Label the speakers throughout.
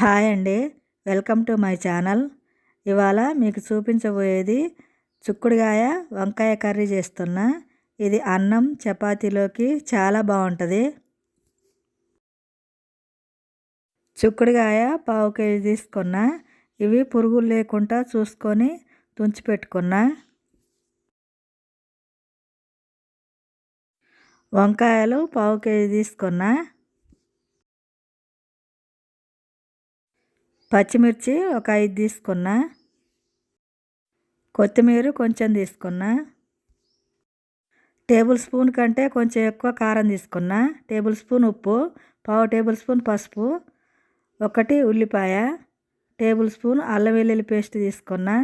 Speaker 1: Hi అండి. Welcome to my channel. ఇవాళ మీకు చూపించబోయేది చిక్కుడుగాయ వంకాయ కర్రీ చేస్తున్నా. ఇది అన్నం చపాతీలోకి చాలా బాగుంటుంది. చిక్కుడుగాయ పావు కేజీ తీసుకున్నా. ఇవి పురుగులు లేకుండా చూసుకొని తుంచి పెట్టుకున్నా. వంకాయలు పావు కేజీ తీసుకున్నా. పచ్చిమిర్చి ఒక 5 తీసుకున్నా. కొత్తిమీర కొంచెం తీసుకున్నా. టేబుల్ స్పూన్ కంటే కొంచెం ఎక్కువ కారం తీసుకున్నా. టేబుల్ స్పూన్ ఉప్పు, పావు టేబుల్ స్పూన్ పసుపు, 1 ఉల్లిపాయ, టేబుల్ స్పూన్ అల్లం వెల్లుల్లి పేస్ట్ తీసుకున్నా.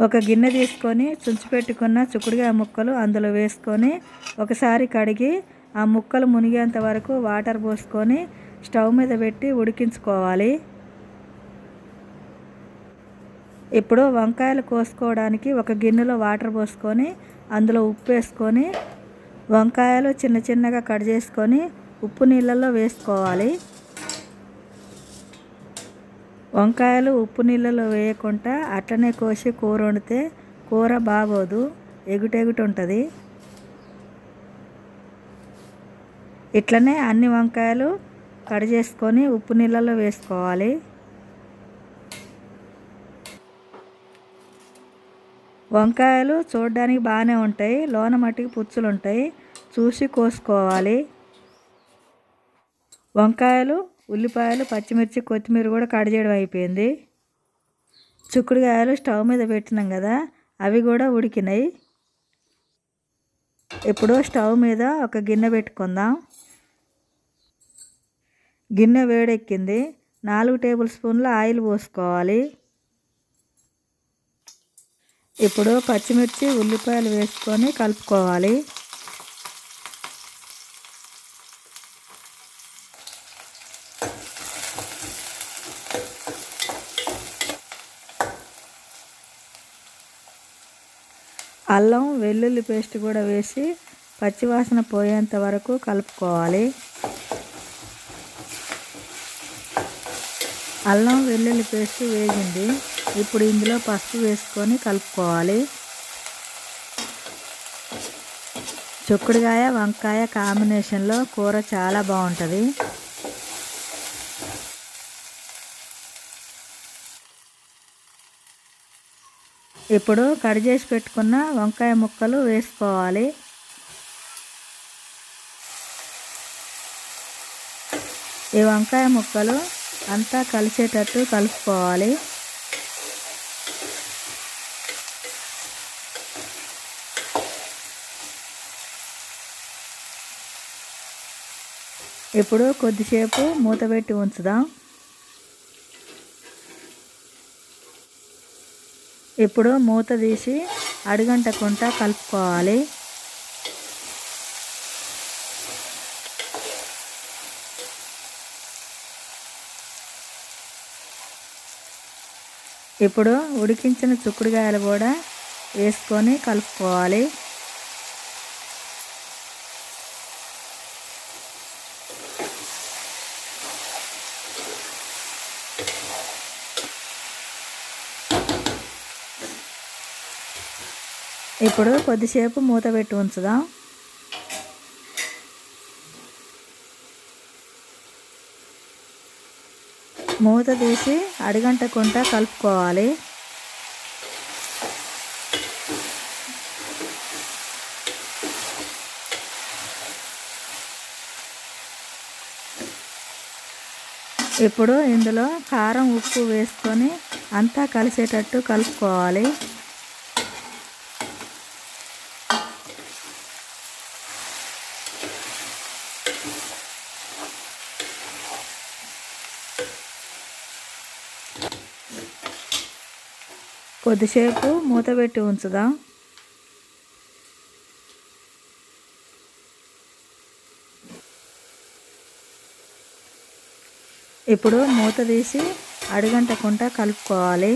Speaker 1: ఒక గిన్నె తీసుకొని తుంచిపెట్టుకున్న చిక్కుడుగాయ ముక్కలు అందులో వేసుకొని ఒకసారి కడిగి ఆ ముక్కలు మునిగేంత వరకు వాటర్ పోసుకొని స్టవ్ మీద పెట్టి ఉడికించుకోవాలి. ఇప్పుడు వంకాయలు కోసుకోవడానికి ఒక గిన్నెలో వాటర్ పోసుకొని అందులో ఉప్పు వేసుకొని వంకాయలు చిన్న చిన్నగా కట్ చేసుకొని ఉప్పు నీళ్ళల్లో వేసుకోవాలి. వంకాయలు ఉప్పు నీళ్ళలో వేయకుండా అట్లనే కోసి కూర వండితే కూర బాగోదు, ఎగుటెగుటు ఉంటుంది. ఇట్లనే అన్ని వంకాయలు కట్ చేసుకొని ఉప్పు నీళ్ళలో వేసుకోవాలి. వంకాయలు చూడడానికి బాగానే ఉంటాయి, లోన మట్టికి పుచ్చులు ఉంటాయి, చూసి కోసుకోవాలి. వంకాయలు, ఉల్లిపాయలు, పచ్చిమిర్చి, కొత్తిమీర కూడా కట్ చేయడం అయిపోయింది. చిక్కుడుకాయలు స్టవ్ మీద పెట్టినాం కదా, అవి కూడా ఉడికినాయి. ఇప్పుడు స్టవ్ మీద ఒక గిన్నె పెట్టుకుందాం. గిన్నె వేడెక్కింది. 4 టేబుల్ స్పూన్ల ఆయిల్ పోసుకోవాలి. ఇప్పుడు పచ్చిమిర్చి, ఉల్లిపాయలు వేసుకొని కలుపుకోవాలి. అల్లం వెల్లుల్లి పేస్ట్ కూడా వేసి పచ్చివాసన పోయేంత వరకు కలుపుకోవాలి. అల్లం వెల్లుల్లి పేస్ట్ వేగింది. ఇప్పుడు ఇందులో పసుపు వేసుకొని కలుపుకోవాలి. చిక్కుడుకాయ వంకాయ కాంబినేషన్లో కూర చాలా బాగుంటుంది. ఇప్పుడు కట్ చేసి పెట్టుకున్న వంకాయ ముక్కలు వేసుకోవాలి. ఈ వంకాయ ముక్కలు అంతా కలిసేటట్టు కలుపుకోవాలి. ఇప్పుడు కొద్దిసేపు మూత పెట్టి ఉంచుదాం. ఇప్పుడు మూత తీసి అడుగంటకుండా కలుపుకోవాలి. ఇప్పుడు ఉడికించిన చిక్కుడుకాయలు కూడా వేసుకొని కలుపుకోవాలి. ఇప్పుడు కొద్దిసేపు మూత పెట్టి ఉంచుదాం. మూత తీసి అడుగంటకుండా కలుపుకోవాలి. ఇప్పుడు ఇందులో కారం ఉప్పు వేసుకొని అంతా కలిసేటట్టు కలుపుకోవాలి. కొద్దిసేపు మూత పెట్టి ఉంచుదాం. ఇప్పుడు మూత తీసి అడుగంటకుండా కలుపుకోవాలి.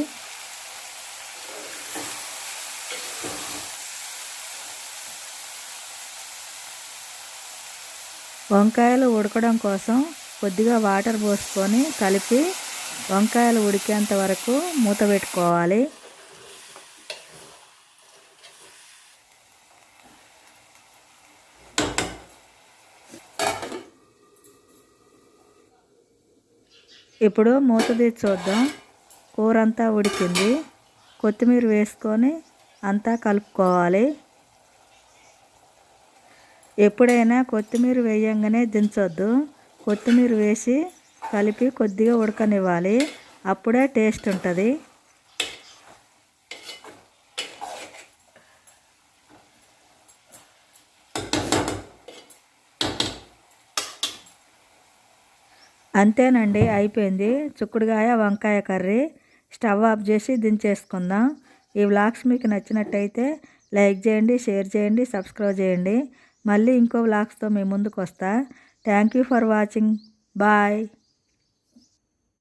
Speaker 1: వంకాయలు ఉడకడం కోసం కొద్దిగా వాటర్ పోసుకొని కలిపి వంకాయలు ఉడికేంత వరకు మూత పెట్టుకోవాలి. ఇప్పుడు మూత తీసి చూద్దాం. కూర అంతా ఉడికింది. కొత్తిమీర వేసుకొని అంతా కలుపుకోవాలి. ఎప్పుడైనా కొత్తిమీర వేయంగానే దించొద్దు. కొత్తిమీర వేసి కలిపి కొద్దిగా ఉడకనివ్వాలి. అప్పుడే టేస్ట్ ఉంటుంది. అంతేనండి, అయిపోయింది చిక్కుడుకాయ వంకాయ కర్రీ. స్టవ్ ఆఫ్ చేసి దించేసుకుందాం. ఈ వ్లాగ్స్ మీకు నచ్చినట్టయితే లైక్ చేయండి, షేర్ చేయండి, సబ్స్క్రైబ్ చేయండి. మళ్ళీ ఇంకో వ్లాగ్స్తో మీ ముందుకు వస్తా. Thank you for watching. Bye.